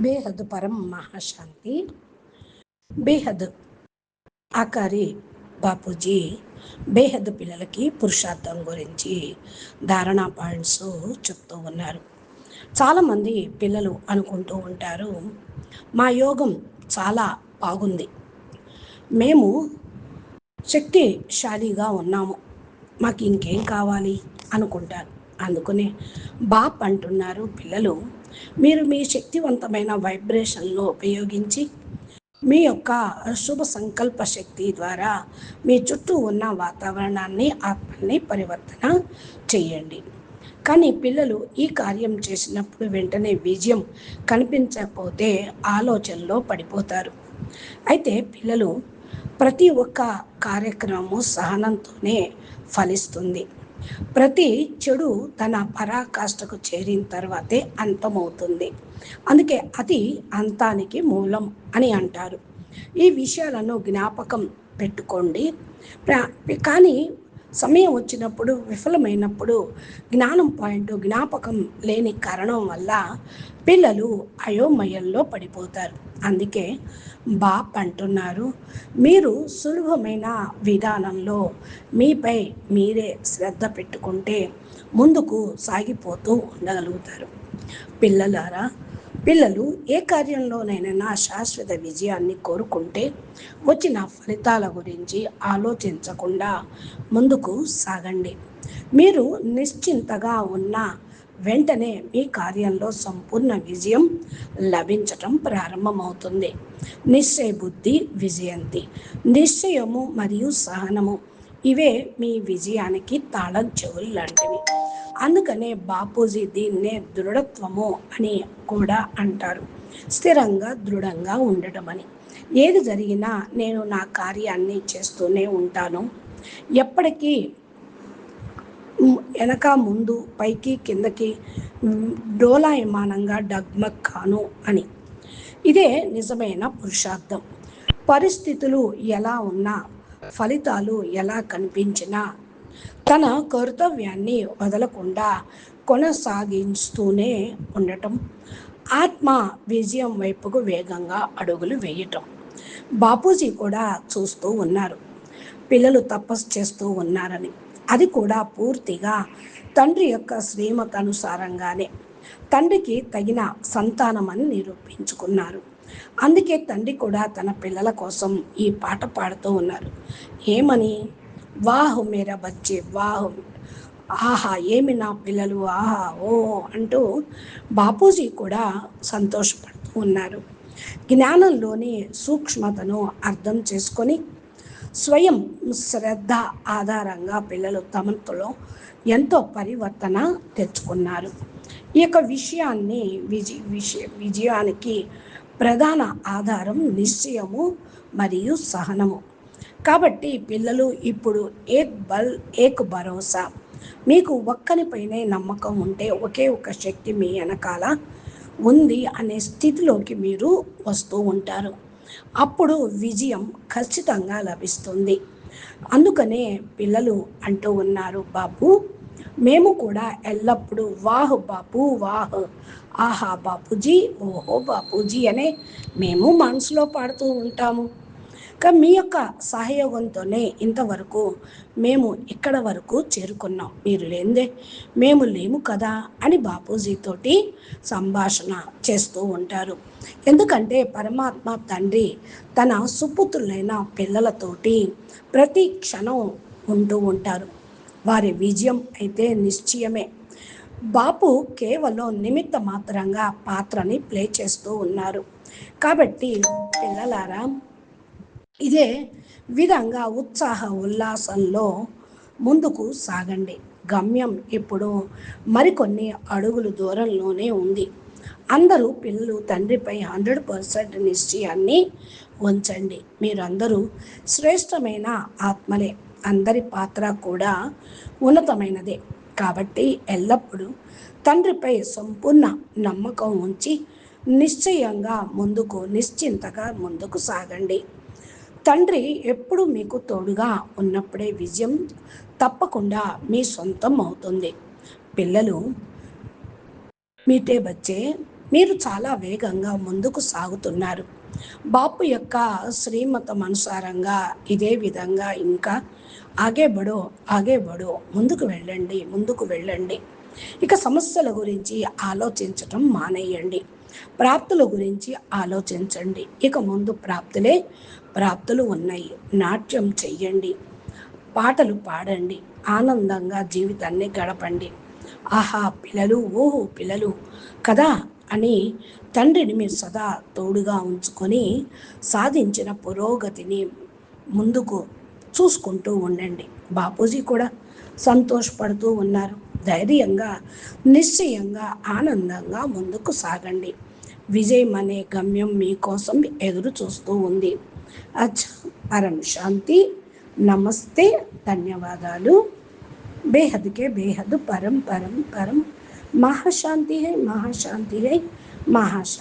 బేహద్ పరం మహాశాంతి బేహద్ ఆకారి బాపూజీ బేహద్ పిల్లలకి పురుషార్థం గురించి ధారణా పాయింట్స్ చెప్తూ ఉన్నారు. చాలామంది పిల్లలు అనుకుంటూ ఉంటారు, మా యోగం చాలా బాగుంది, మేము శక్తిశాలిగా ఉన్నాము, మాకు ఇంకేం కావాలి అనుకుంటారు. అందుకనే బాప్ అంటున్నారు, పిల్లలు మీరు మీ శక్తివంతమైన వైబ్రేషన్లో ఉపయోగించి మీ యొక్క శుభ సంకల్ప శక్తి ద్వారా మీ చుట్టూ ఉన్న వాతావరణాన్ని ఆత్మల్ని పరివర్తన చేయండి. కానీ పిల్లలు ఈ కార్యం చేసినప్పుడు వెంటనే విజయం కనిపించకపోతే ఆలోచనలో పడిపోతారు. అయితే పిల్లలు ప్రతి ఒక్క కార్యక్రమము సహనంతోనే ఫలిస్తుంది. ప్రతి చెడు తన పరాకాష్ఠకు చేరిన తర్వాతే అంతమవుతుంది. అందుకే అది అంతానికి మూలం అని అంటారు. ఈ విషయాలను జ్ఞాపకం పెట్టుకోండి. కానీ సమయం వచ్చినప్పుడు విఫలమైనప్పుడు జ్ఞానం పాయింట్ జ్ఞాపకం లేని కారణం వల్ల పిల్లలు అయోమయంలో పడిపోతారు. అందుకే బాప్ అంటున్నారు, మీరు సులభమైన విధానంలో మీపై మీరే శ్రద్ధ పెట్టుకుంటే ముందుకు సాగిపోతూ ఉండగలుగుతారు. పిల్లలు ఏ కార్యంలోనైనా శాశ్వత విజయాన్ని కోరుకుంటే వచ్చిన ఫలితాల గురించి ఆలోచించకుండా ముందుకు సాగండి. మీరు నిశ్చింతగా ఉన్న వెంటనే మీ కార్యంలో సంపూర్ణ విజయం లభించటం ప్రారంభమవుతుంది. నిశ్చయ బుద్ధి విజయంతి. నిశ్చయము మరియు సహనము ఇవే మీ విజయానికి తాళం చెవులు లాంటివి. అందుకనే బాపూజీ దీన్నే దృఢత్వము అని కూడా అంటారు. స్థిరంగా దృఢంగా ఉండటం అని. ఏది జరిగినా నేను నా కార్యాన్ని చేస్తూనే ఉంటాను, ఎప్పటికీ వెనక ముందు పైకి కిందకి డోలాయమానంగా డగ్మగ్ కాను అని. ఇదే నిజమైన పురుషార్థం. పరిస్థితులు ఎలా ఉన్నా, ఫలితాలు ఎలా కనిపించినా తన కర్తవ్యాన్ని వదలకుండా కొనసాగిస్తూనే ఉండటం, ఆత్మ విజయం వైపుకు వేగంగా అడుగులు వేయటం. బాపూజీ కూడా చూస్తూ ఉన్నారు, పిల్లలు తపస్సు చేస్తూ ఉన్నారని. అది కూడా పూర్తిగా తండ్రి యొక్క శ్రీమత అనుసారంగానే తండ్రికి తగిన సంతానం అని నిరూపించుకున్నారు. అందుకే తండ్రి కూడా తన పిల్లల కోసం ఈ పాట పాడుతూ ఉన్నారు. ఏమని? వాహ్ మేరా బచ్చే వాహ్, ఆహా ఏమి నా పిల్లలు, ఆహా ఓ అంటూ బాపూజీ కూడా సంతోషపడుతూ ఉన్నారు. జ్ఞానంలోని సూక్ష్మతను అర్థం చేసుకొని స్వయం శ్రద్ధ ఆధారంగా పిల్లలు తమలో ఎంతో పరివర్తన తెచ్చుకున్నారు. ఈ యొక్క విషయాన్ని విజయానికి ప్రధాన ఆధారం నిశ్చయము మరియు సహనము. కాబట్టి పిల్లలు ఇప్పుడు ఏక్ భరోసా, మీకు ఒక్కనిపైనే నమ్మకం ఉంటే ఒకే ఒక శక్తి మీ వెనకాల ఉంది అనే స్థితిలోకి మీరు వస్తూ ఉంటారు. అప్పుడు విజయం ఖచ్చితంగా లభిస్తుంది. అందుకనే పిల్లలు అంటూ ఉన్నారు, బాపు మేము కూడా ఎల్లప్పుడూ వాహ్ బాపు వాహ్, ఆహా బాపూజీ, ఓహో బాపూజీ అనే మేము మనసులో పాడుతూ ఉంటాము. కానీ మీ యొక్క సహయోగంతోనే ఇంతవరకు మేము ఇక్కడ వరకు చేరుకున్నాం, మీరు లేదే మేము లేము కదా అని బాపూజీతోటి సంభాషణ చేస్తూ ఉంటారు. ఎందుకంటే పరమాత్మ తండ్రి తన సుపుత్రులైన పిల్లలతోటి ప్రతి క్షణం ఉంటూ ఉంటారు. వారి విజయం అయితే నిశ్చయమే. బాపు కేవలం నిమిత్త మాత్రంగా పాత్రని ప్లే చేస్తూ ఉన్నారు. కాబట్టి పిల్లలారా, ఇదే విధంగా ఉత్సాహ ఉల్లాసంలో ముందుకు సాగండి. గమ్యం ఇప్పుడు మరికొన్ని అడుగులు దూరంలోనే ఉంది. అందరూ పిల్లలు తండ్రిపై 100% నిశ్చయాన్ని ఉంచండి. మీరందరూ శ్రేష్టమైన ఆత్మలే, అందరి పాత్ర కూడా ఉన్నతమైనదే. కాబట్టి ఎల్లప్పుడూ తండ్రిపై సంపూర్ణ నమ్మకం ఉంచి నిశ్చయంగా నిశ్చింతగా ముందుకు సాగండి. తండ్రి ఎప్పుడు మీకు తోడుగా ఉన్నప్పుడే విజయం తప్పకుండా మీ సొంతం అవుతుంది. పిల్లలు మీటే బచ్చే మీరు చాలా వేగంగా ముందుకు సాగుతున్నారు. బాపు యొక్క శ్రీమతం అనుసారంగా ఇదే విధంగా ఇంకా ఆగే బడో ఆగే బడో, ముందుకు వెళ్ళండి, ముందుకు వెళ్ళండి. ఇక సమస్యల గురించి ఆలోచించటం మానేయండి. ప్రాప్తుల గురించి ఆలోచించండి. ఇక ముందు ప్రాప్తులు ఉన్నాయి. నాట్యం చెయ్యండి, పాటలు పాడండి, ఆనందంగా జీవితాన్ని గడపండి. ఆహా పిల్లలు, ఓహో పిల్లలు కదా అని తండ్రిని మీరు సదా తోడుగా ఉంచుకొని సాధించిన పురోగతిని ముందుకు చూసుకుంటూ ఉండండి. బాపూజీ కూడా సంతోషపడుతూ ఉన్నారు. ధైర్యంగా, నిశ్చయంగా, ఆనందంగా ముందుకు సాగండి. విజయం అనే గమ్యం మీకోసం ఎదురు చూస్తూ ఉంది. అచ్చా, పరం శాంతి. నమస్తే, ధన్యవాదాలు. बेहद के बेहद परम परम परम महाशांति है, महाशांति है, महाशांति।